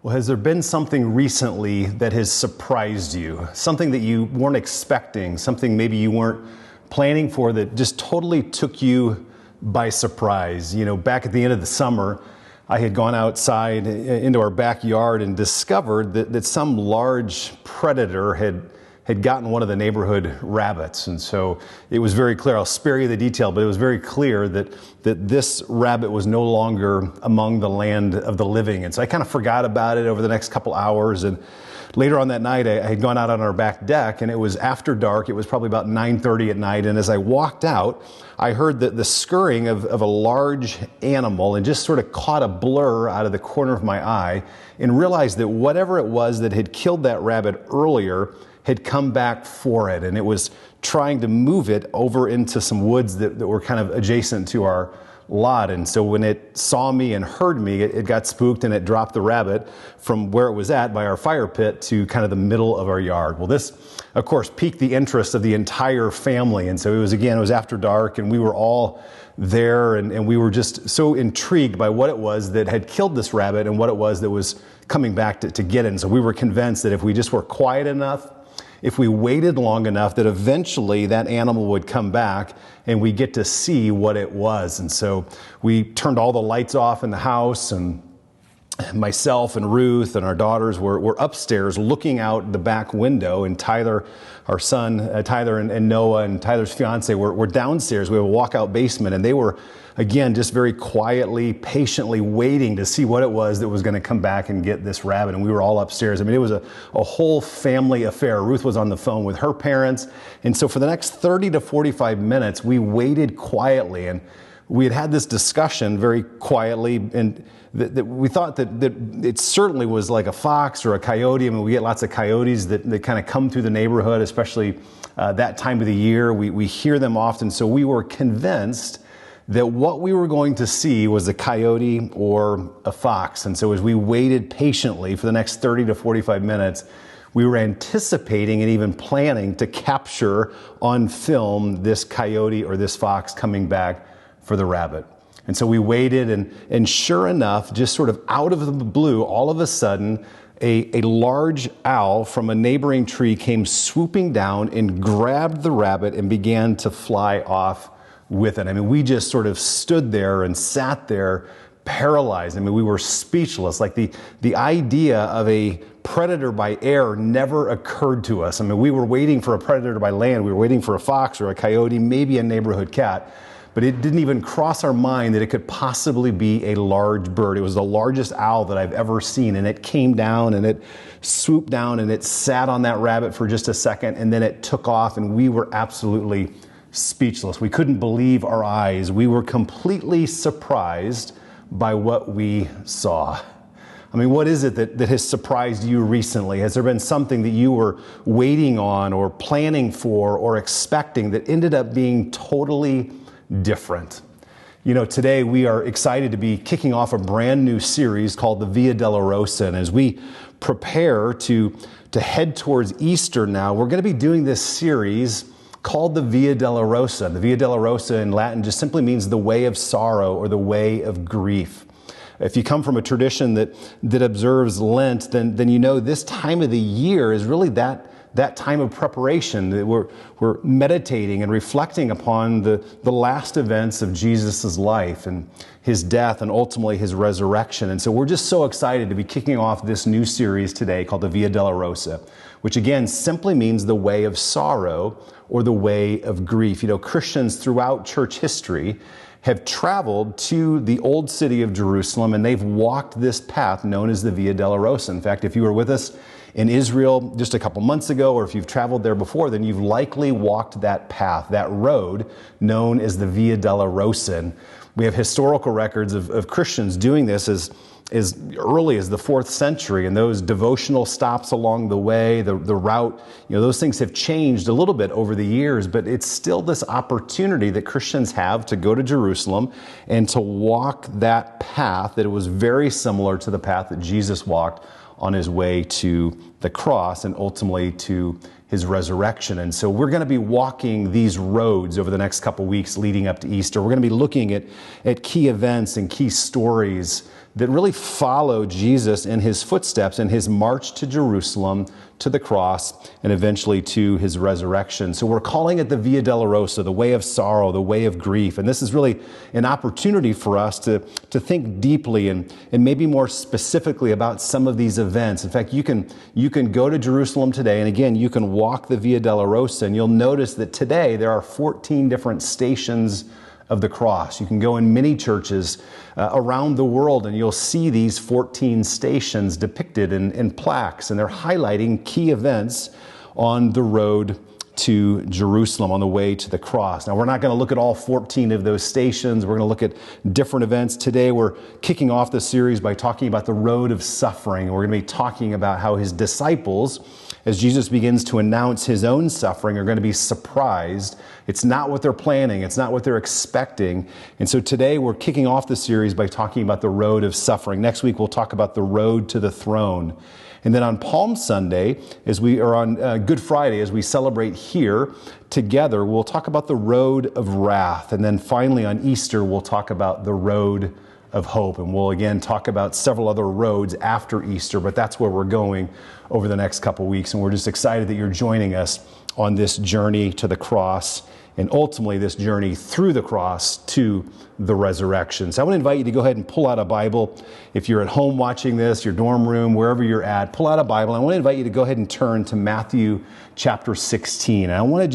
Well, has there been something recently that has surprised you? Something that you weren't expecting, something maybe you weren't planning for that just totally took you by surprise? You know, back at the end of the summer, I had gone outside into our backyard and discovered that some large predator had gotten one of the neighborhood rabbits. And so it was very clear, I'll spare you the detail, but it was very clear that this rabbit was no longer among the land of the living. And so I kind of forgot about it over the next couple hours. And later on that night, I had gone out on our back deck, and it was after dark. It was probably about 9:30 at night. And as I walked out, I heard the scurrying of a large animal and just sort of caught a blur out of the corner of my eye and realized that whatever it was that had killed that rabbit earlier had come back for it, and it was trying to move it over into some woods that were kind of adjacent to our lot. And so when it saw me and heard me, it got spooked and it dropped the rabbit from where it was at by our fire pit to kind of the middle of our yard. Well, this, of course, piqued the interest of the entire family. And so it was after dark, and we were all there, and we were just so intrigued by what it was that had killed this rabbit and what it was that was coming back to get it. And so we were convinced that if we just were quiet enough, if we waited long enough, that eventually that animal would come back and we get to see what it was. And so we turned all the lights off in the house, and myself and Ruth and our daughters were upstairs looking out the back window, and Tyler, our son, Tyler and Noah and Tyler's fiance were downstairs. We have a walkout basement, and they were, again, just very quietly, patiently waiting to see what it was that was going to come back and get this rabbit. And we were all upstairs. I mean, it was a whole family affair. Ruth was on the phone with her parents. And so for the next 30 to 45 minutes, we waited quietly, and we had this discussion very quietly, and that we thought that it certainly was like a fox or a coyote. I mean, we get lots of coyotes that kind of come through the neighborhood, especially that time of the year. We hear them often. So we were convinced that what we were going to see was a coyote or a fox. And so as we waited patiently for the next 30 to 45 minutes, we were anticipating and even planning to capture on film this coyote or this fox coming back for the rabbit. And so we waited, and sure enough, just sort of out of the blue, all of a sudden, a large owl from a neighboring tree came swooping down and grabbed the rabbit and began to fly off with it. I mean, we just sort of stood there and sat there paralyzed. I mean, we were speechless. Like the idea of a predator by air never occurred to us. I mean, we were waiting for a predator by land. We were waiting for a fox or a coyote, maybe a neighborhood cat. But it didn't even cross our mind that it could possibly be a large bird. It was the largest owl that I've ever seen. And it came down and it swooped down and it sat on that rabbit for just a second, and then it took off, and we were absolutely speechless. We couldn't believe our eyes. We were completely surprised by what we saw. I mean, what is it that has surprised you recently? Has there been something that you were waiting on or planning for or expecting that ended up being totally different? You know, today we are excited to be kicking off a brand new series called the Via Dolorosa. And as we prepare to head towards Easter now, we're going to be doing this series called the Via Dolorosa. The Via Dolorosa in Latin just simply means the way of sorrow or the way of grief. If you come from a tradition that observes Lent, then you know this time of the year is really that time of preparation. We're meditating and reflecting upon the last events of Jesus' life and his death and ultimately his resurrection. And so we're just so excited to be kicking off this new series today called the Via Dolorosa, which again simply means the way of sorrow or the way of grief. You know, Christians throughout church history have traveled to the old city of Jerusalem, and they've walked this path known as the Via Dolorosa. In fact, if you were with us in Israel just a couple months ago, or if you've traveled there before, then you've likely walked that path, that road known as the Via Dolorosa. And we have historical records of Christians doing this as early as the 4th century, and those devotional stops along the way, the route, you know, those things have changed a little bit over the years, but it's still this opportunity that Christians have to go to Jerusalem and to walk that path that was very similar to the path that Jesus walked on his way to the cross and ultimately to his resurrection. And so we're going to be walking these roads over the next couple weeks leading up to Easter. We're going to be looking at key events and key stories that really follow Jesus in his footsteps in his march to Jerusalem, to the cross, and eventually to his resurrection. So we're calling it the Via Dolorosa, the way of sorrow, the way of grief. And this is really an opportunity for us to think deeply and maybe more specifically about some of these events. In fact, you can go to Jerusalem today, and again, you can walk the Via Dolorosa, and you'll notice that today there are 14 different stations of the cross. You can go in many churches around the world and you'll see these 14 stations depicted in plaques, and they're highlighting key events on the road to Jerusalem, on the way to the cross. Now, we're not going to look at all 14 of those stations. We're going to look at different events. Today, we're kicking off the series by talking about the road of suffering. We're going to be talking about how his disciples, as Jesus begins to announce his own suffering, are going to be surprised. It's not what they're planning. It's not what they're expecting. And so today we're kicking off the series by talking about the road of suffering. Next week we'll talk about the road to the throne. And then on Palm Sunday, on Good Friday, as we celebrate here together, we'll talk about the road of wrath. And then finally on Easter, we'll talk about the road of hope. And we'll again talk about several other roads after Easter, but that's where we're going over the next couple weeks. And we're just excited that you're joining us on this journey to the cross, and ultimately this journey through the cross to the resurrection. So I want to invite you to go ahead and pull out a Bible. If you're at home watching this, your dorm room, wherever you're at, pull out a Bible. I want to invite you to go ahead and turn to Matthew chapter 16. And we're going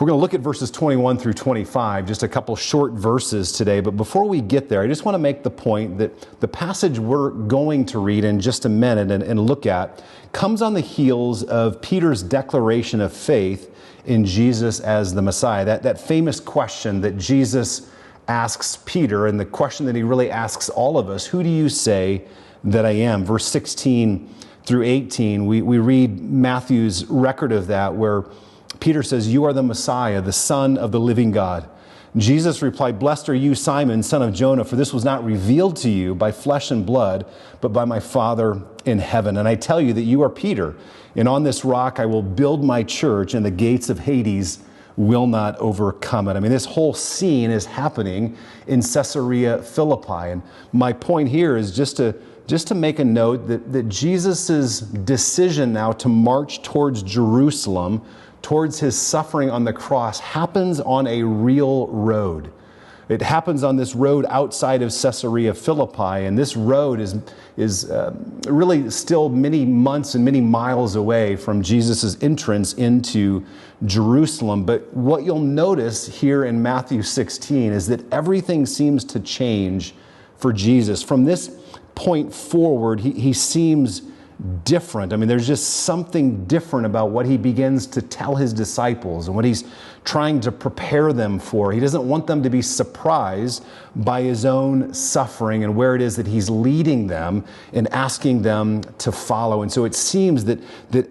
to look at verses 21 through 25, just a couple short verses today. But before we get there, I just want to make the point that the passage we're going to read in just a minute and look at comes on the heels of Peter's declaration of faith in Jesus as the Messiah. That famous question that Jesus asks Peter, and the question that he really asks all of us, who do you say that I am? Verse 16 through 18, we read Matthew's record of that, where Peter says, "You are the Messiah, the Son of the living God." Jesus replied, "Blessed are you, Simon, son of Jonah, for this was not revealed to you by flesh and blood, but by my Father in heaven. And I tell you that you are Peter, and on this rock I will build my church, and the gates of Hades will not overcome it." I mean, this whole scene is happening in Caesarea Philippi. And my point here is just to make a note that Jesus' decision now to march towards Jerusalem, towards his suffering on the cross, happens on a real road. It happens on this road outside of Caesarea Philippi, and this road is really still many months and many miles away from Jesus' entrance into Jerusalem. But what you'll notice here in Matthew 16 is that everything seems to change for Jesus. From this point forward, he seems different. I mean, there's just something different about what he begins to tell his disciples and what he's trying to prepare them for. He doesn't want them to be surprised by his own suffering and where it is that he's leading them and asking them to follow. And so it seems that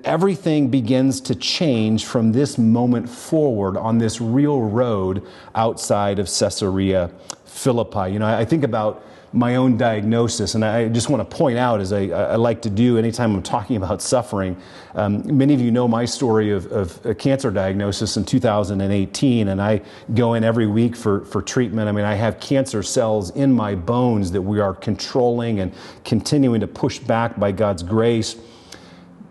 everything begins to change from this moment forward on this real road outside of Caesarea Philippi. You know, I think about my own diagnosis, and I just want to point out, as I like to do anytime I'm talking about suffering, many of you know my story of a cancer diagnosis in 2018, and I go in every week for treatment. I mean, I have cancer cells in my bones that we are controlling and continuing to push back by God's grace.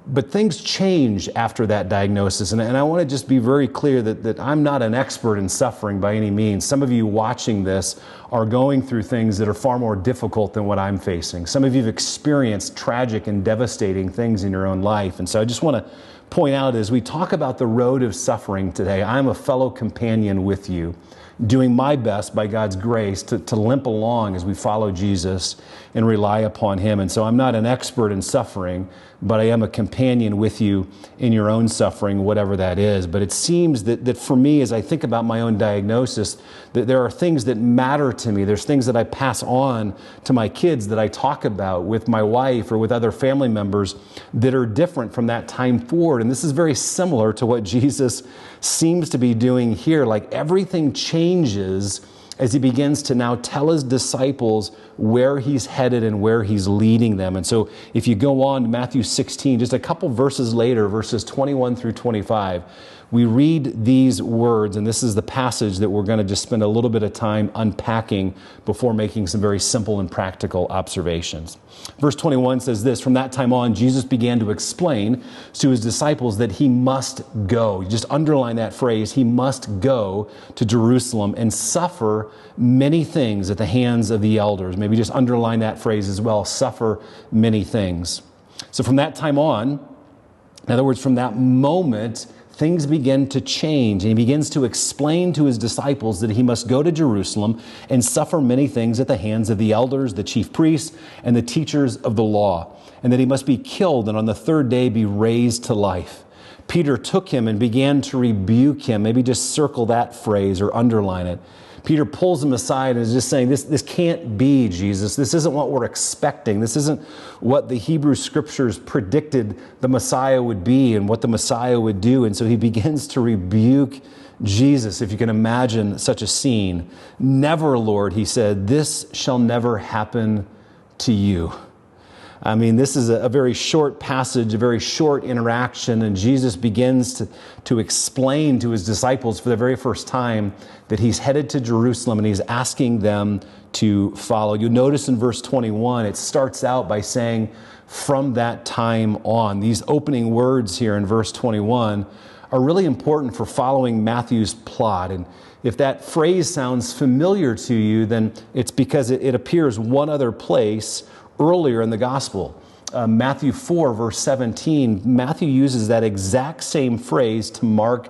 But things change after that diagnosis, and I want to just be very clear that I'm not an expert in suffering by any means. Some of you watching this are going through things that are far more difficult than what I'm facing. Some of you have experienced tragic and devastating things in your own life, and so I just want to point out, as we talk about the road of suffering today, I'm a fellow companion with you, doing my best by God's grace to limp along as we follow Jesus and rely upon him. And so I'm not an expert in suffering, but I am a companion with you in your own suffering, whatever that is. But it seems that for me, as I think about my own diagnosis, that there are things that matter to me. There's things that I pass on to my kids, that I talk about with my wife or with other family members, that are different from that time forward. And this is very similar to what Jesus seems to be doing here. Like, everything changes as he begins to now tell his disciples where he's headed and where he's leading them. And so if you go on to Matthew 16, just a couple verses later, verses 21 through 25, we read these words, and this is the passage that we're going to just spend a little bit of time unpacking before making some very simple and practical observations. Verse 21 says this, "From that time on, Jesus began to explain to his disciples that he must go." You just underline that phrase, he must go to Jerusalem and suffer many things at the hands of the elders. Maybe just underline that phrase as well, suffer many things. So from that time on, in other words, from that moment, things begin to change. And he begins to explain to his disciples that he must go to Jerusalem and suffer many things at the hands of the elders, the chief priests, and the teachers of the law, and that he must be killed and on the third day be raised to life. Peter took him and began to rebuke him. Maybe just circle that phrase or underline it. Peter pulls him aside and is just saying, this can't be, Jesus. This isn't what we're expecting. This isn't what the Hebrew Scriptures predicted the Messiah would be and what the Messiah would do. And so he begins to rebuke Jesus, if you can imagine such a scene. "Never, Lord," he said, "this shall never happen to you." I mean, this is a very short passage, a very short interaction, and Jesus begins to explain to his disciples for the very first time that he's headed to Jerusalem and he's asking them to follow. You notice in verse 21, it starts out by saying, "From that time on." These opening words here in verse 21 are really important for following Matthew's plot. And if that phrase sounds familiar to you, then it's because it appears one other place earlier in the gospel. Matthew 4, verse 17, Matthew uses that exact same phrase to mark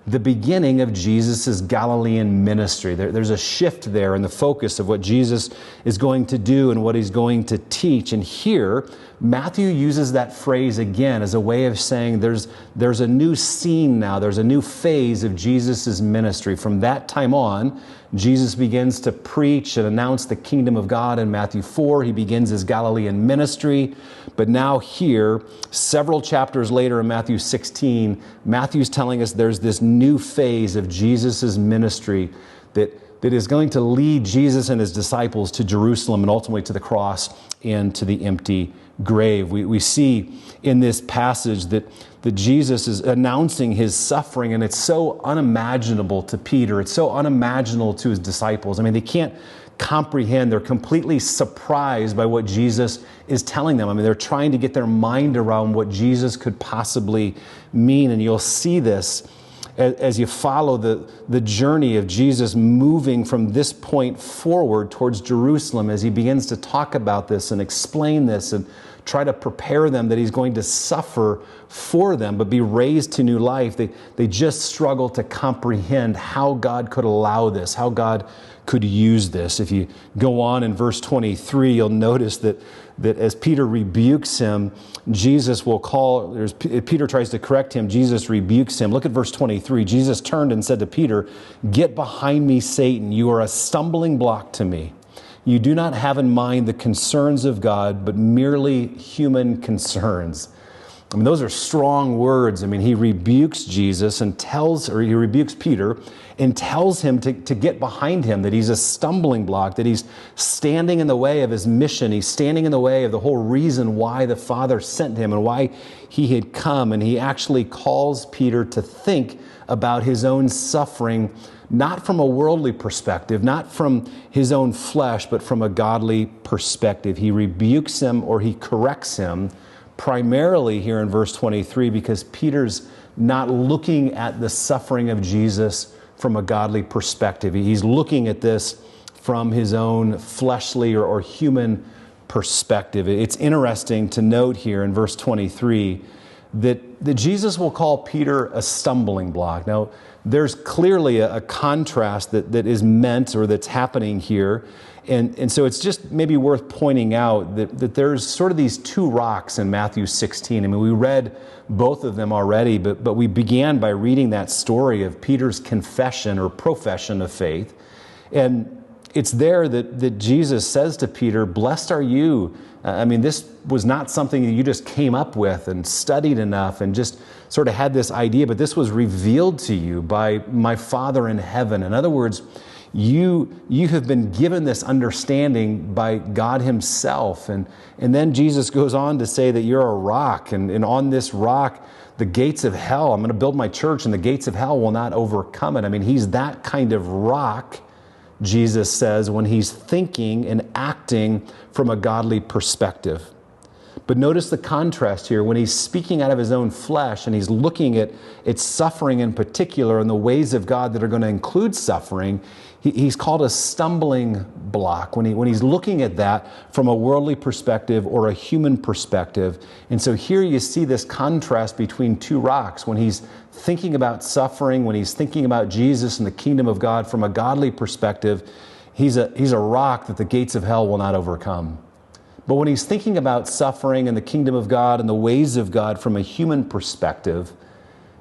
the beginning of Jesus' Galilean ministry. There's a shift there in the focus of what Jesus is going to do and what he's going to teach. And here, Matthew uses that phrase again as a way of saying there's a new scene now, there's a new phase of Jesus' ministry. From that time on, Jesus begins to preach and announce the kingdom of God in Matthew 4. He begins his Galilean ministry. But now here, several chapters later in Matthew 16, Matthew's telling us there's this new phase of Jesus' ministry that is going to lead Jesus and his disciples to Jerusalem and ultimately to the cross and to the empty grave. We see in this passage that Jesus is announcing his suffering, and it's so unimaginable to Peter. It's so unimaginable to his disciples. I mean, they can't comprehend. They're completely surprised by what Jesus is telling them. I mean, they're trying to get their mind around what Jesus could possibly mean, and you'll see this as you follow the journey of Jesus moving from this point forward towards Jerusalem, as he begins to talk about this and explain this and try to prepare them that he's going to suffer for them but be raised to new life. They just struggle to comprehend how God could allow this, how God could use this. If you go on in verse 23, you'll notice that as Peter rebukes him, Jesus will call, Peter tries to correct him, Jesus rebukes him. Look at verse 23. Jesus turned and said to Peter, "Get behind me, Satan. You are a stumbling block to me. You do not have in mind the concerns of God, but merely human concerns." I mean, those are strong words. I mean, he rebukes Jesus and he rebukes Peter and tells him to get behind him, that he's a stumbling block, that he's standing in the way of his mission. He's standing in the way of the whole reason why the Father sent him and why he had come. And he actually calls Peter to think about his own suffering, not from a worldly perspective, not from his own flesh, but from a godly perspective. He rebukes him or he corrects him primarily here in verse 23 because Peter's not looking at the suffering of Jesus from a godly perspective. He's looking at this from his own fleshly or human perspective. It's interesting to note here in verse 23 that Jesus will call Peter a stumbling block. Now, there's clearly a contrast that is meant or that's happening here. And so it's just maybe worth pointing out that there's sort of these two rocks in Matthew 16. I mean, we read both of them already, but we began by reading that story of Peter's confession or profession of faith. And it's there that Jesus says to Peter, "Blessed are you." I mean, this was not something that you just came up with and studied enough and just sort of had this idea, but this was revealed to you by my Father in heaven. In other words, You have been given this understanding by God himself. And then Jesus goes on to say that you're a rock, and on this rock, the gates of hell, I'm going to build my church, and the gates of hell will not overcome it. I mean, he's that kind of rock, Jesus says, when he's thinking and acting from a godly perspective. But notice the contrast here. When he's speaking out of his own flesh and he's looking at suffering in particular and the ways of God that are going to include suffering, he's called a stumbling block when he's looking at that from a worldly perspective or a human perspective. And so here you see this contrast between two rocks. When he's thinking about suffering, when he's thinking about Jesus and the kingdom of God from a godly perspective, he's a rock that the gates of hell will not overcome. But when he's thinking about suffering and the kingdom of God and the ways of God from a human perspective,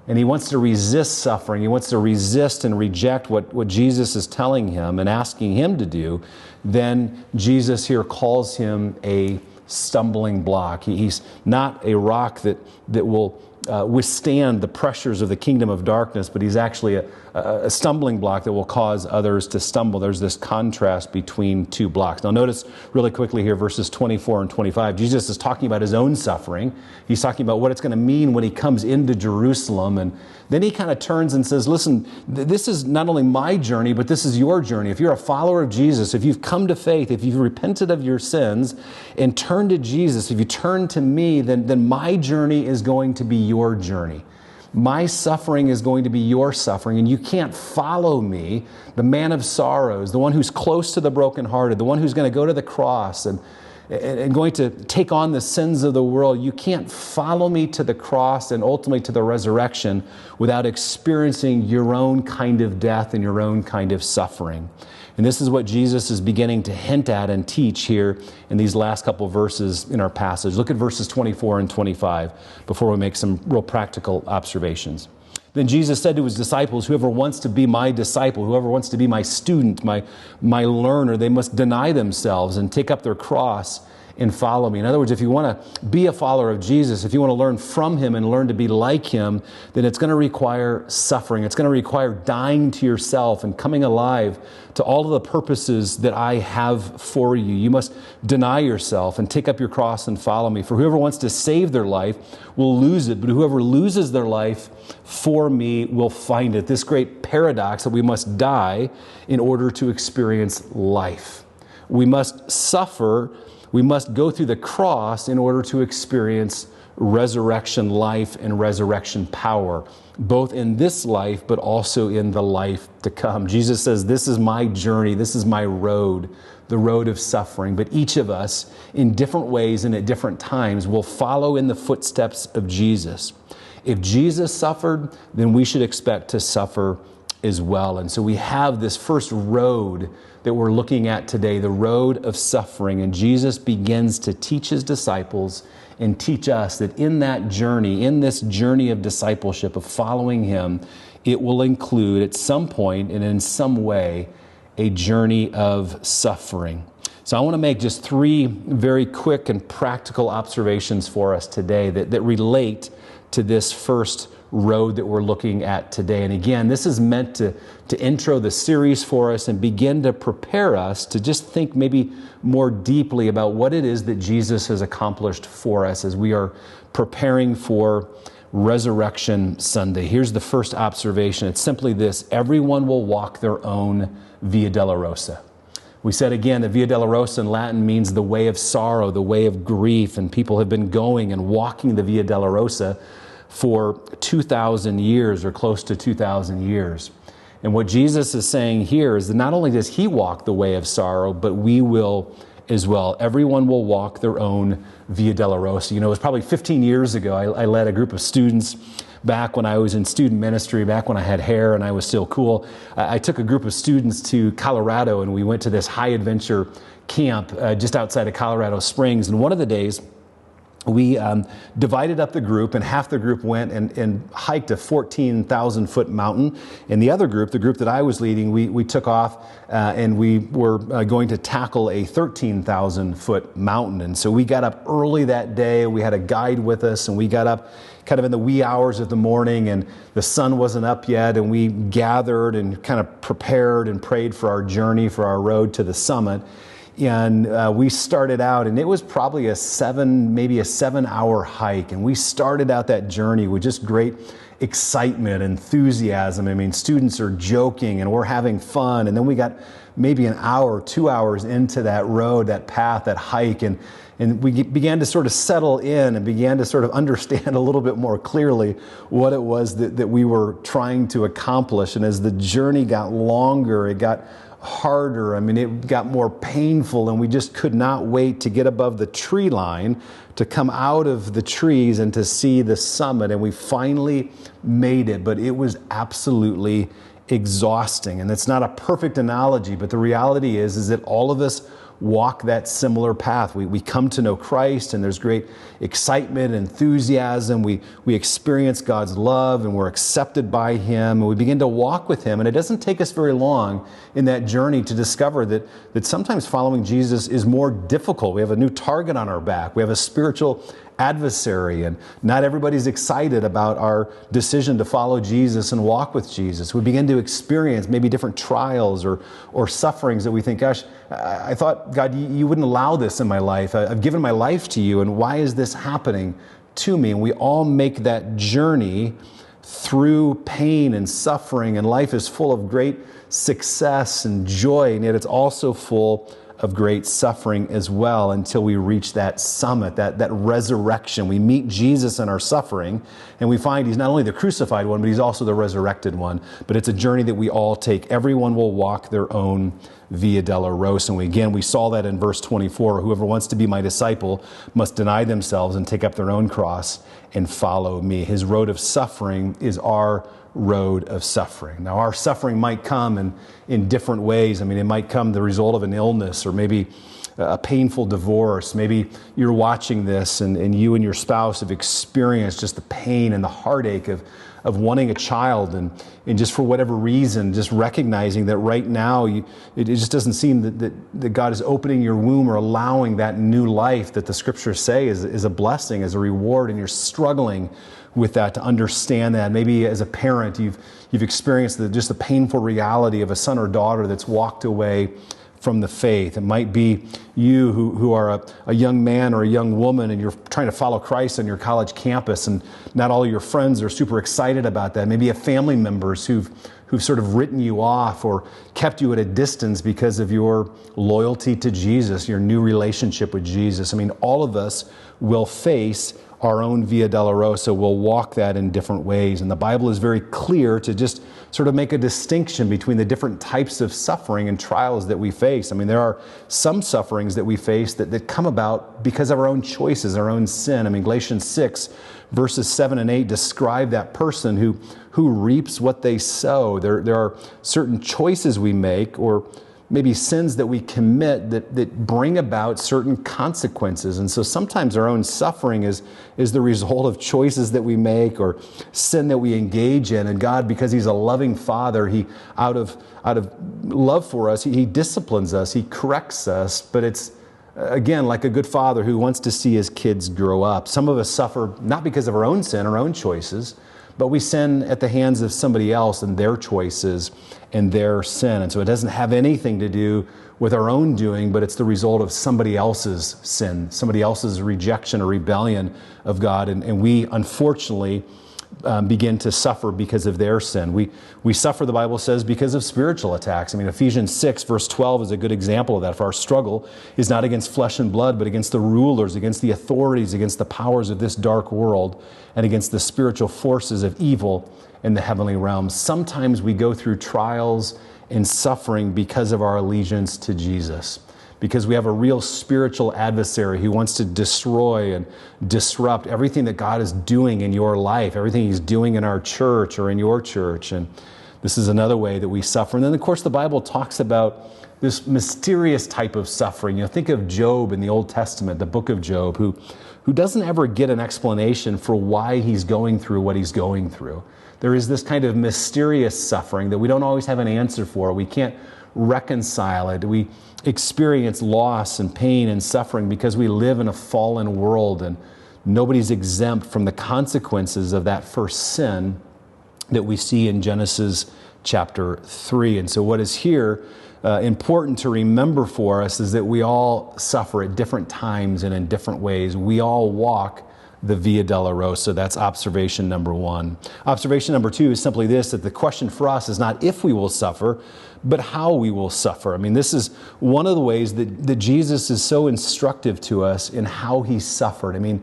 and he wants to resist suffering, he wants to resist and reject what Jesus is telling him and asking him to do, then Jesus here calls him a stumbling block. He's not a rock that will withstand the pressures of the kingdom of darkness, but he's actually a stumbling block that will cause others to stumble. There's this contrast between two blocks. Now notice really quickly here, verses 24 and 25. Jesus is talking about his own suffering. He's talking about what it's going to mean when he comes into Jerusalem. And then he kind of turns and says, listen, this is not only my journey, but this is your journey. If you're a follower of Jesus, if you've come to faith, if you've repented of your sins and turned to Jesus, if you turn to me, then my journey is going to be your journey. My suffering is going to be your suffering, and you can't follow me, the man of sorrows, the one who's close to the brokenhearted, the one who's going to go to the cross and going to take on the sins of the world. You can't follow me to the cross and ultimately to the resurrection without experiencing your own kind of death and your own kind of suffering. And this is what Jesus is beginning to hint at and teach here in these last couple of verses in our passage. Look at verses 24 and 25 before we make some real practical observations. Then Jesus said to his disciples, whoever wants to be my disciple, whoever wants to be my student, my learner, they must deny themselves and take up their cross and follow me. In other words, if you want to be a follower of Jesus, if you want to learn from him and learn to be like him, then it's going to require suffering. It's going to require dying to yourself and coming alive to all of the purposes that I have for you. You must deny yourself and take up your cross and follow me. For whoever wants to save their life will lose it, but whoever loses their life for me will find it. This great paradox that we must die in order to experience life. We must suffer. We must go through the cross in order to experience resurrection life and resurrection power, both in this life, but also in the life to come. Jesus says, this is my journey, this is my road, the road of suffering. But each of us, in different ways and at different times, will follow in the footsteps of Jesus. If Jesus suffered, then we should expect to suffer as well. And so we have this first road that we're looking at today, the road of suffering. And Jesus begins to teach his disciples and teach us that in that journey, in this journey of discipleship, of following him, it will include at some point and in some way a journey of suffering. So I want to make just three very quick and practical observations for us today that relate to this first road that we're looking at today. And again, this is meant to intro the series for us and begin to prepare us to just think maybe more deeply about what it is that Jesus has accomplished for us as we are preparing for Resurrection Sunday. Here's the first observation. It's simply this: everyone will walk their own Via Dolorosa. We said again that Via Dolorosa in Latin means the way of sorrow, the way of grief, and people have been going and walking the Via Dolorosa for 2,000 years or close to 2,000 years. And what Jesus is saying here is that not only does he walk the way of sorrow, but we will as well. Everyone will walk their own Via Dolorosa. You know, it was probably 15 years ago, I led a group of students back when I was in student ministry, back when I had hair and I was still cool. I took a group of students to Colorado and we went to this high adventure camp just outside of Colorado Springs. And one of the days, we divided up the group, and half the group went and hiked a 14,000-foot mountain. And the other group, the group that I was leading, we took off and we were going to tackle a 13,000-foot mountain. And so we got up early that day. We had a guide with us, and we got up kind of in the wee hours of the morning, and the sun wasn't up yet. And we gathered and kind of prepared and prayed for our journey, for our road to the summit. And we started out, and it was probably maybe a 7-hour hike. And we started out that journey with just great excitement, enthusiasm. I mean, students are joking and we're having fun. And then we got maybe an hour, 2 hours into that road, that path, that hike. And we began to sort of settle in and began to sort of understand a little bit more clearly what it was that we were trying to accomplish. And as the journey got longer, it got harder. I mean, it got more painful, and we just could not wait to get above the tree line, to come out of the trees and to see the summit. And we finally made it, but it was absolutely exhausting. And it's not a perfect analogy, but the reality is that all of us walk that similar path. We come to know Christ, and there's great excitement, enthusiasm. We experience God's love, and we're accepted by Him, and we begin to walk with Him. And it doesn't take us very long in that journey to discover that sometimes following Jesus is more difficult. We have a new target on our back. We have a spiritual adversary, and not everybody's excited about our decision to follow Jesus and walk with Jesus. We begin to experience maybe different trials or sufferings that we think, gosh, I thought, God, you wouldn't allow this in my life. I've given my life to you, and why is this happening to me? And we all make that journey through pain and suffering, and life is full of great success and joy, and yet it's also full of great suffering as well, until we reach that summit, that resurrection. We meet Jesus in our suffering, and we find He's not only the crucified one, but He's also the resurrected one. But it's a journey that we all take. Everyone will walk their own Via Dolorosa. And we saw that in verse 24. Whoever wants to be my disciple must deny themselves and take up their own cross and follow me. His road of suffering is our road of suffering. Now, our suffering might come in different ways. I mean, it might come the result of an illness, or maybe a painful divorce. Maybe you're watching this and you and your spouse have experienced just the pain and the heartache of wanting a child, and just for whatever reason, just recognizing that right now it just doesn't seem that God is opening your womb or allowing that new life that the scriptures say is a blessing, is a reward, and you're struggling with that, to understand that. Maybe as a parent, you've experienced just the painful reality of a son or daughter that's walked away from the faith. It might be you who are a young man or a young woman, and you're trying to follow Christ on your college campus, and not all of your friends are super excited about that. Maybe you have family members who've sort of written you off or kept you at a distance because of your loyalty to Jesus, your new relationship with Jesus. I mean, all of us will face our own Via Dolorosa. Will walk that in different ways. And the Bible is very clear to just sort of make a distinction between the different types of suffering and trials that we face. I mean, there are some sufferings that we face that come about because of our own choices, our own sin. I mean, Galatians 6, verses 7 and 8 describe that person who reaps what they sow. There are certain choices we make, or maybe sins that we commit that bring about certain consequences. And so sometimes our own suffering is the result of choices that we make or sin that we engage in. And God, because He's a loving Father, He, out of love for us, He disciplines us, He corrects us. But it's, again, like a good father who wants to see his kids grow up. Some of us suffer not because of our own sin, our own choices, but we sin at the hands of somebody else and their choices and their sin. And so it doesn't have anything to do with our own doing, but it's the result of somebody else's sin, somebody else's rejection or rebellion of God. And we, unfortunately, begin to suffer because of their sin. We suffer, the Bible says, because of spiritual attacks. I mean, Ephesians 6, verse 12 is a good example of that. For our struggle is not against flesh and blood, but against the rulers, against the authorities, against the powers of this dark world, and against the spiritual forces of evil in the heavenly realms. Sometimes we go through trials and suffering because of our allegiance to Jesus, because we have a real spiritual adversary who wants to destroy and disrupt everything that God is doing in your life, everything He's doing in our church or in your church. And this is another way that we suffer. And then, of course, the Bible talks about this mysterious type of suffering. You know, think of Job in the Old Testament, the book of Job, who who doesn't ever get an explanation for why he's going through what he's going through. There is this kind of mysterious suffering that we don't always have an answer for. We can't reconcile it. We experience loss and pain and suffering because we live in a fallen world, and nobody's exempt from the consequences of that first sin that we see in Genesis chapter 3. And so what is here important to remember for us is that we all suffer at different times and in different ways. We all walk the Via Dolorosa. That's observation number one. Observation number two is simply this, that the question for us is not if we will suffer, but how we will suffer. I mean, this is one of the ways that Jesus is so instructive to us in how he suffered. I mean,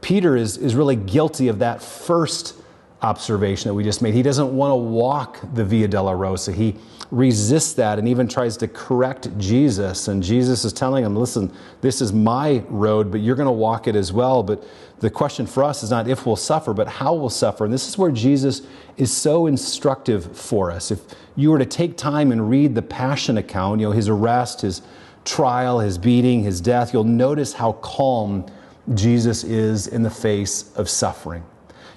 Peter is really guilty of that first observation that we just made. He doesn't want to walk the Via Dolorosa. He resists that and even tries to correct Jesus. And Jesus is telling him, listen, this is my road, but you're going to walk it as well. But the question for us is not if we'll suffer, but how we'll suffer. And this is where Jesus is so instructive for us. If you were to take time and read the Passion account, his arrest, his trial, his beating, his death, you'll notice how calm Jesus is in the face of suffering.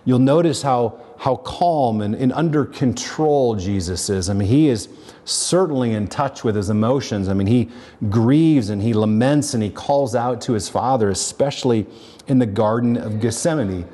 You'll notice how calm and under control Jesus is. I mean, he is certainly in touch with his emotions. I mean, he grieves and he laments and he calls out to his Father, especially in the Garden of Gethsemane.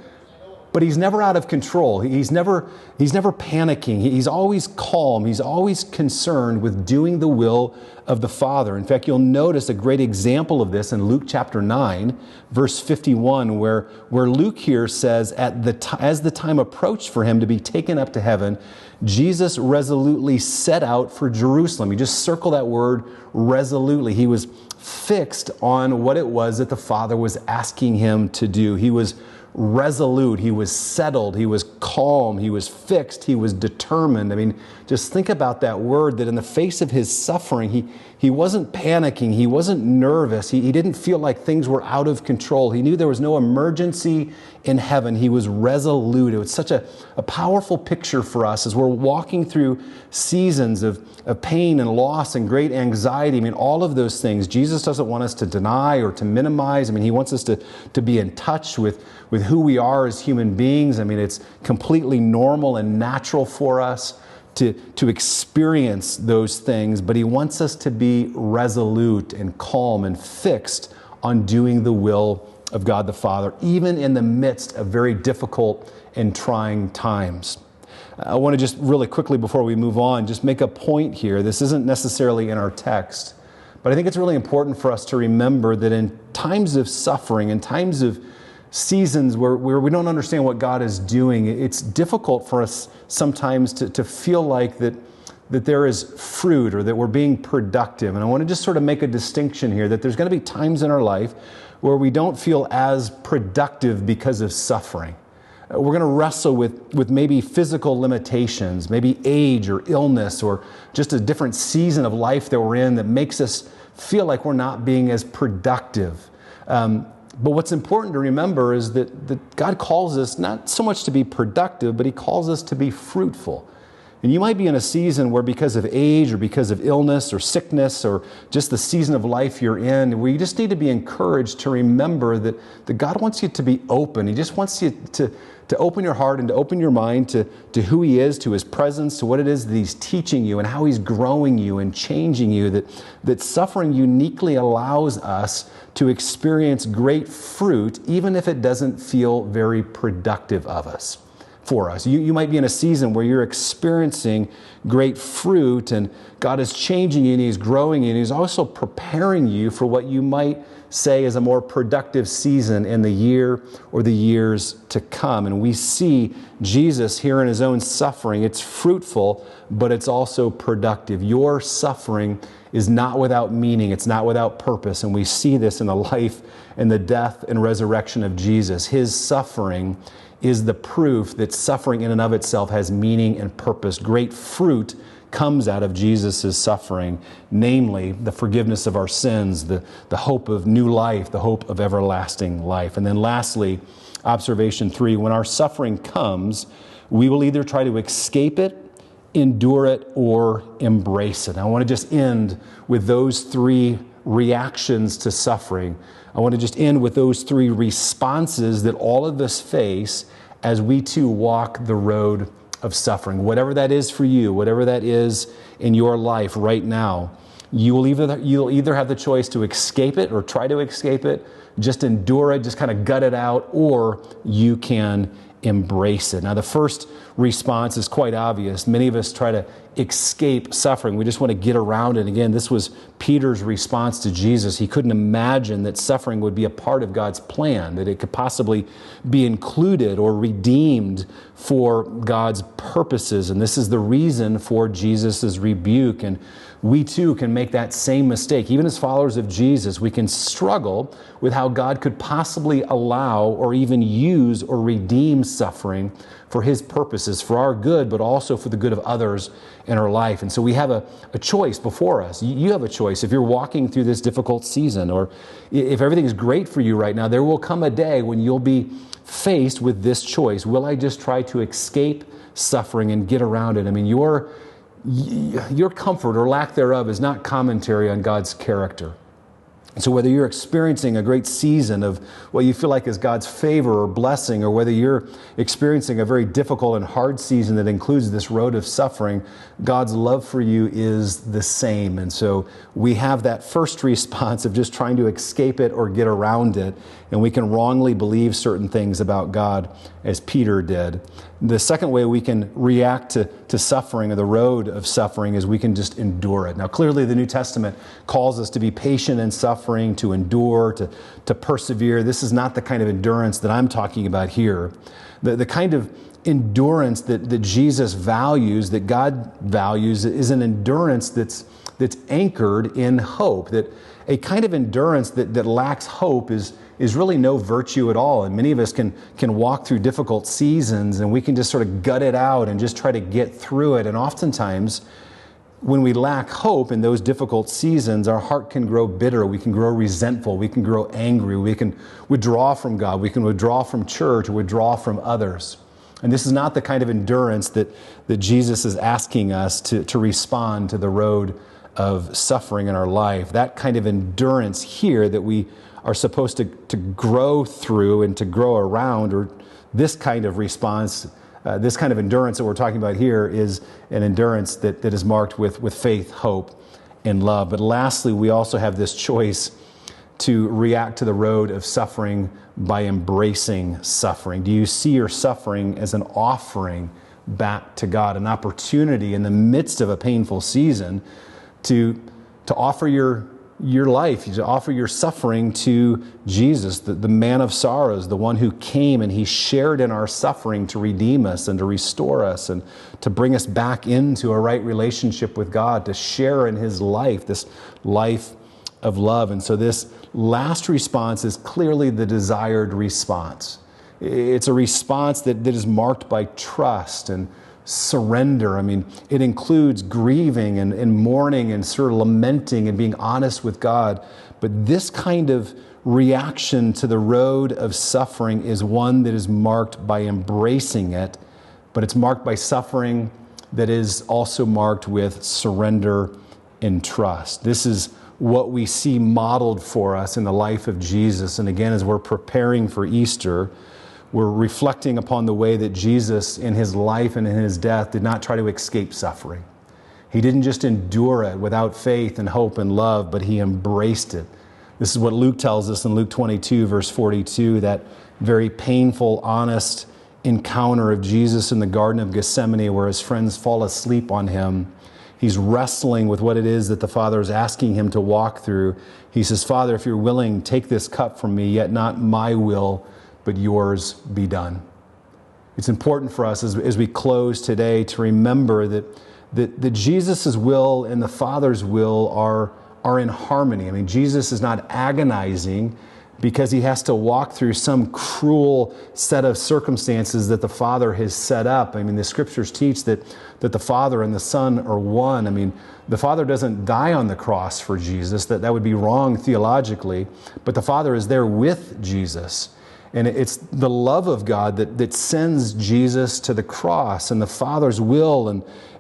But he's never out of control. He's never panicking. He's always calm. He's always concerned with doing the will of the Father. In fact, you'll notice a great example of this in Luke chapter 9, verse 51, where Luke here says, as the time approached for him to be taken up to heaven, Jesus resolutely set out for Jerusalem. You just circle that word resolutely. He was fixed on what it was that the Father was asking him to do. He was resolute, he was settled, he was calm, he was fixed, he was determined. I mean, just think about that word, that in the face of his suffering, he wasn't panicking, he wasn't nervous, he didn't feel like things were out of control. He knew there was no emergency in heaven. He was resolute. It was such a powerful picture for us as we're walking through seasons of pain and loss and great anxiety. I mean, all of those things, Jesus doesn't want us to deny or to minimize. I mean, he wants us to be in touch with who we are as human beings. I mean, it's completely normal and natural for us to experience those things, but he wants us to be resolute and calm and fixed on doing the will of God the Father, even in the midst of very difficult and trying times. I want to just really quickly, before we move on, just make a point here. This isn't necessarily in our text, but I think it's really important for us to remember that in times of suffering, in times of seasons where we don't understand what God is doing, it's difficult for us sometimes to feel like that there is fruit or that we're being productive. And I want to just sort of make a distinction here that there's going to be times in our life where we don't feel as productive because of suffering. We're going to wrestle with maybe physical limitations, maybe age or illness, or just a different season of life that we're in that makes us feel like we're not being as productive. But what's important to remember is that God calls us not so much to be productive, but he calls us to be fruitful. And you might be in a season where, because of age or because of illness or sickness or just the season of life you're in, where you just need to be encouraged to remember that God wants you to be open. He just wants you to open your heart and to open your mind to who he is, to his presence, to what it is that he's teaching you and how he's growing you and changing you, that suffering uniquely allows us to experience great fruit, even if it doesn't feel very productive for us. You might be in a season where you're experiencing great fruit and God is changing you and he's growing you and he's also preparing you for what you might say is a more productive season in the year or the years to come. And we see Jesus here in his own suffering. It's fruitful, but it's also productive. Your suffering is not without meaning. It's not without purpose. And we see this in the life and the death and resurrection of Jesus. His suffering is the proof that suffering in and of itself has meaning and purpose. Great fruit comes out of Jesus' suffering, namely the forgiveness of our sins, the hope of new life, the hope of everlasting life. And then lastly, observation 3, when our suffering comes, we will either try to escape it, endure it, or embrace it. I want to just end with those three reactions to suffering. I want to just end with those three responses that all of us face as we too walk the road of suffering. Whatever that is for you, whatever that is in your life right now, you'll either have the choice to escape it or try to escape it, just endure it, just kind of gut it out, or you can embrace it. Now, the first response is quite obvious. Many of us try to escape suffering. We just want to get around it. Again, this was Peter's response to Jesus. He couldn't imagine that suffering would be a part of God's plan, that it could possibly be included or redeemed for God's purposes. And this is the reason for Jesus' rebuke. And we too can make that same mistake. Even as followers of Jesus, we can struggle with how God could possibly allow or even use or redeem suffering for His purposes, for our good, but also for the good of others in our life. And so we have a choice before us. You have a choice. If you're walking through this difficult season, or if everything is great for you right now, there will come a day when you'll be faced with this choice. Will I just try to escape suffering and get around it? I mean, your comfort or lack thereof is not commentary on God's character. So whether you're experiencing a great season of what you feel like is God's favor or blessing, or whether you're experiencing a very difficult and hard season that includes this road of suffering, God's love for you is the same. And so we have that first response of just trying to escape it or get around it, and we can wrongly believe certain things about God, as Peter did. The second way we can react to suffering, or the road of suffering, is we can just endure it. Now, clearly the New Testament calls us to be patient in suffering, to endure, to persevere. This is not the kind of endurance that I'm talking about here. The kind of endurance that Jesus values, that God values, is an endurance that's anchored in hope. That a kind of endurance that lacks hope is really no virtue at all. And many of us can walk through difficult seasons, and we can just sort of gut it out and just try to get through it. And oftentimes, when we lack hope in those difficult seasons, our heart can grow bitter, we can grow resentful, we can grow angry, we can withdraw from God, we can withdraw from church, or withdraw from others. And this is not the kind of endurance that Jesus is asking us to respond to the road of suffering in our life. That kind of endurance here that we are supposed to grow through and to grow around, or this kind of response, this kind of endurance that we're talking about here, is an endurance that is marked with faith, hope, and love. But lastly, we also have this choice to react to the road of suffering by embracing suffering. Do you see your suffering as an offering back to God, an opportunity in the midst of a painful season to offer your life, to offer your suffering to Jesus, the man of sorrows, the one who came and He shared in our suffering to redeem us and to restore us and to bring us back into a right relationship with God, to share in His life, this life of love. And so this last response is clearly the desired response. It's a response that is marked by trust and surrender. I mean, it includes grieving and mourning and sort of lamenting and being honest with God. But this kind of reaction to the road of suffering is one that is marked by embracing it, but it's marked by suffering that is also marked with surrender and trust. This is what we see modeled for us in the life of Jesus. And again, as we're preparing for Easter, we're reflecting upon the way that Jesus, in His life and in His death, did not try to escape suffering. He didn't just endure it without faith and hope and love, but He embraced it. This is what Luke tells us in Luke 22, verse 42, that very painful, honest encounter of Jesus in the Garden of Gethsemane, where His friends fall asleep on Him. He's wrestling with what it is that the Father is asking Him to walk through. He says, "Father, if you're willing, take this cup from me, yet not my will, but yours be done." It's important for us as we close today to remember that Jesus' will and the Father's will are in harmony. I mean, Jesus is not agonizing because He has to walk through some cruel set of circumstances that the Father has set up. I mean, the Scriptures teach that the Father and the Son are one. I mean, the Father doesn't die on the cross for Jesus. That would be wrong theologically. But the Father is there with Jesus. And it's the love of God that sends Jesus to the cross, and the Father's will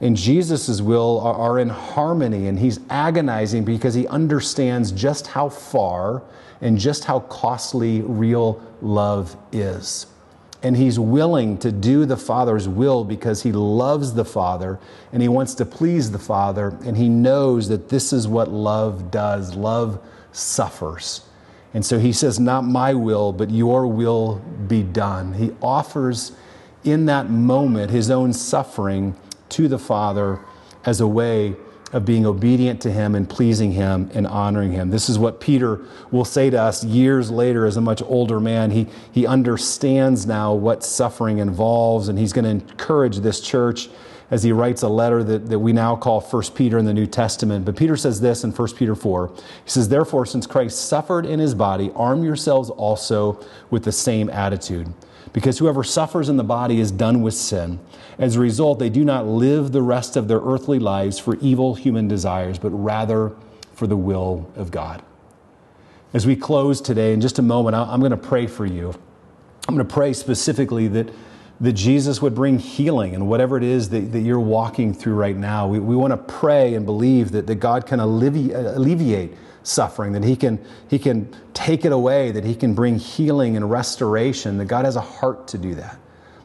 and Jesus' will are in harmony, and he's agonizing because he understands just how far and just how costly real love is. And he's willing to do the Father's will because he loves the Father and he wants to please the Father, and he knows that this is what love does. Love suffers. And so he says, not my will, but your will be done. He offers in that moment his own suffering to the Father as a way of being obedient to him and pleasing him and honoring him. This is what Peter will say to us years later as a much older man. He understands now what suffering involves, and he's going to encourage this church as he writes a letter that we now call 1 Peter in the New Testament. But Peter says this in 1 Peter 4. He says, therefore, since Christ suffered in his body, arm yourselves also with the same attitude. Because whoever suffers in the body is done with sin. As a result, they do not live the rest of their earthly lives for evil human desires, but rather for the will of God. As we close today, in just a moment, I'm going to pray for you. I'm going to pray specifically that Jesus would bring healing in whatever it is that you're walking through right now. We want to pray and believe that God can alleviate suffering, that he can take it away, that he can bring healing and restoration, that God has a heart to do that.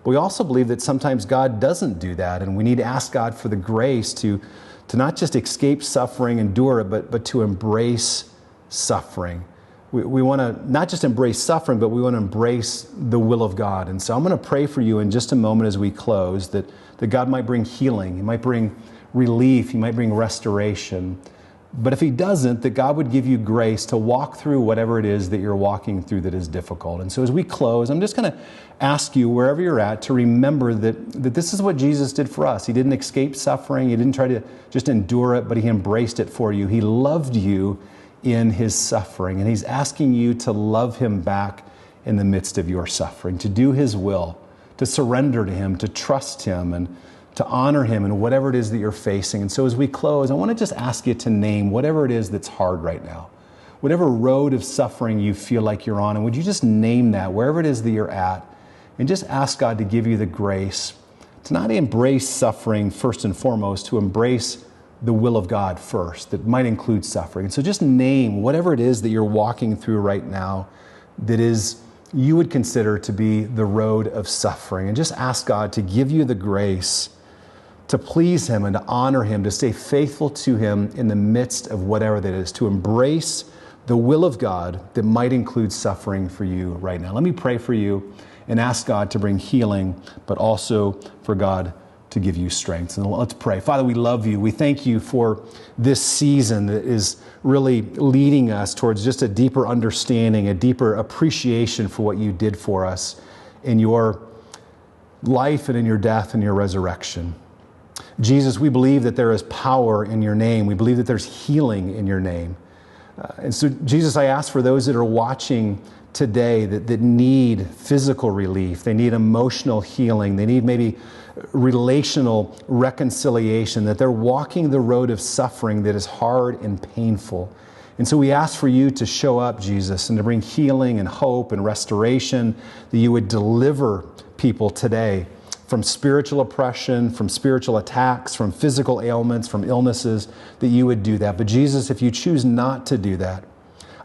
But we also believe that sometimes God doesn't do that, and we need to ask God for the grace to not just escape suffering, endure it, but to embrace suffering. We want to not just embrace suffering, but we want to embrace the will of God. And so I'm going to pray for you in just a moment as we close, that God might bring healing, he might bring relief, he might bring restoration. But if he doesn't, that God would give you grace to walk through whatever it is that you're walking through that is difficult. And so as we close, I'm just going to ask you, wherever you're at, to remember that this is what Jesus did for us. He didn't escape suffering. He didn't try to just endure it, but he embraced it for you. He loved you in his suffering, and he's asking you to love him back in the midst of your suffering, to do his will, to surrender to him, to trust him, and to honor him in whatever it is that you're facing. And so as we close, I want to just ask you to name whatever it is that's hard right now, whatever road of suffering you feel like you're on, and would you just name that wherever it is that you're at, and just ask God to give you the grace to not embrace suffering first and foremost, to embrace the will of God first, that might include suffering. And so just name whatever it is that you're walking through right now that is you would consider to be the road of suffering, and just ask God to give you the grace to please him and to honor him, to stay faithful to him in the midst of whatever that is, to embrace the will of God that might include suffering for you right now. Let me pray for you and ask God to bring healing, but also for God to give you strength. And let's pray. Father, we love you. We thank you for this season that is really leading us towards just a deeper understanding, a deeper appreciation for what you did for us in your life and in your death and your resurrection. Jesus, we believe that there is power in your name. We believe that there's healing in your name. And so, Jesus, I ask for those that are watching today that need physical relief, they need emotional healing, they need maybe relational reconciliation, that they're walking the road of suffering that is hard and painful. And so we ask for you to show up, Jesus, and to bring healing and hope and restoration, that you would deliver people today from spiritual oppression, from spiritual attacks, from physical ailments, from illnesses, that you would do that. But Jesus, if you choose not to do that,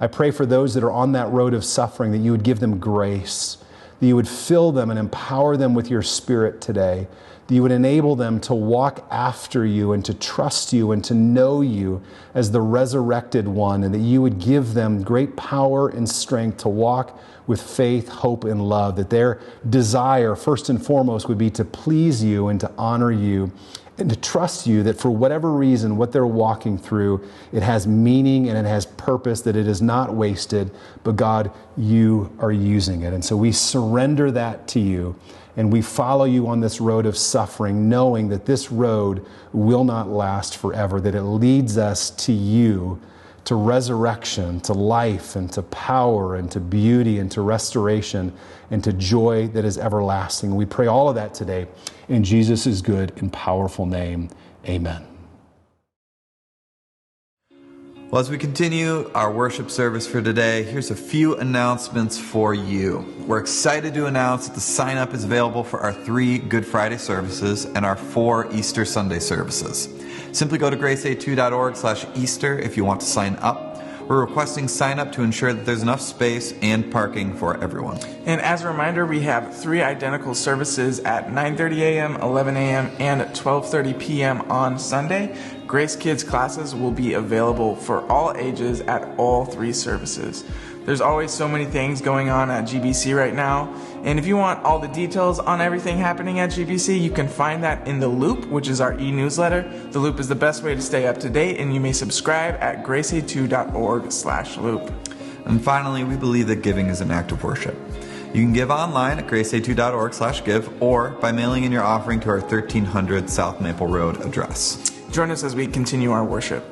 I pray for those that are on that road of suffering, that you would give them grace, that you would fill them and empower them with your Spirit today, that you would enable them to walk after you and to trust you and to know you as the resurrected one, and that you would give them great power and strength to walk with faith, hope, and love, that their desire, first and foremost, would be to please you and to honor you and to trust you, that for whatever reason, what they're walking through, it has meaning and it has purpose, that it is not wasted, but God, you are using it. And so we surrender that to you, and we follow you on this road of suffering, knowing that this road will not last forever, that it leads us to you, to resurrection, to life, and to power, and to beauty, and to restoration, and to joy that is everlasting. We pray all of that today in Jesus' good and powerful name. Amen. Well, as we continue our worship service for today, here's a few announcements for you. We're excited to announce that the sign-up is available for our 3 Good Friday services and our 4 Easter Sunday services. Simply go to grace82.org/Easter if you want to sign up. We're requesting sign up to ensure that there's enough space and parking for everyone. And as a reminder, we have 3 identical services at 9:30 a.m., 11 a.m., and 12:30 p.m. on Sunday. Grace Kids classes will be available for all ages at all 3 services. There's always so many things going on at GBC right now, and if you want all the details on everything happening at GBC, you can find that in The Loop, which is our e-newsletter. The Loop is the best way to stay up to date, and you may subscribe at grace82.org/loop. And finally, we believe that giving is an act of worship. You can give online at grace82.org/give or by mailing in your offering to our 1300 South Maple Road address. Join us as we continue our worship.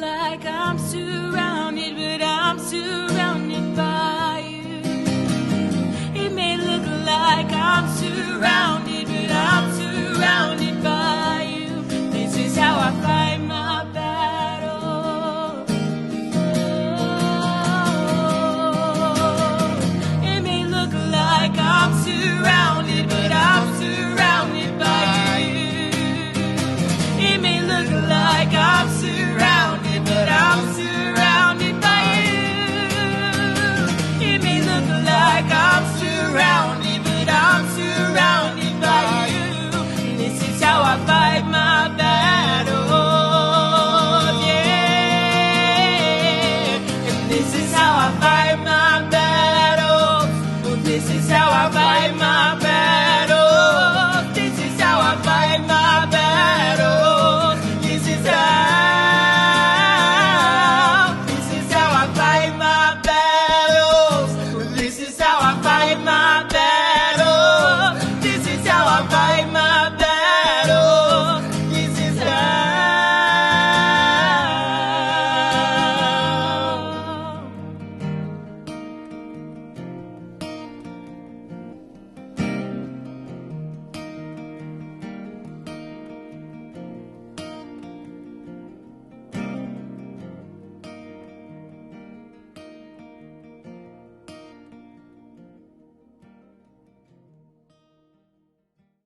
Like I'm surrounded, but I'm surrounded my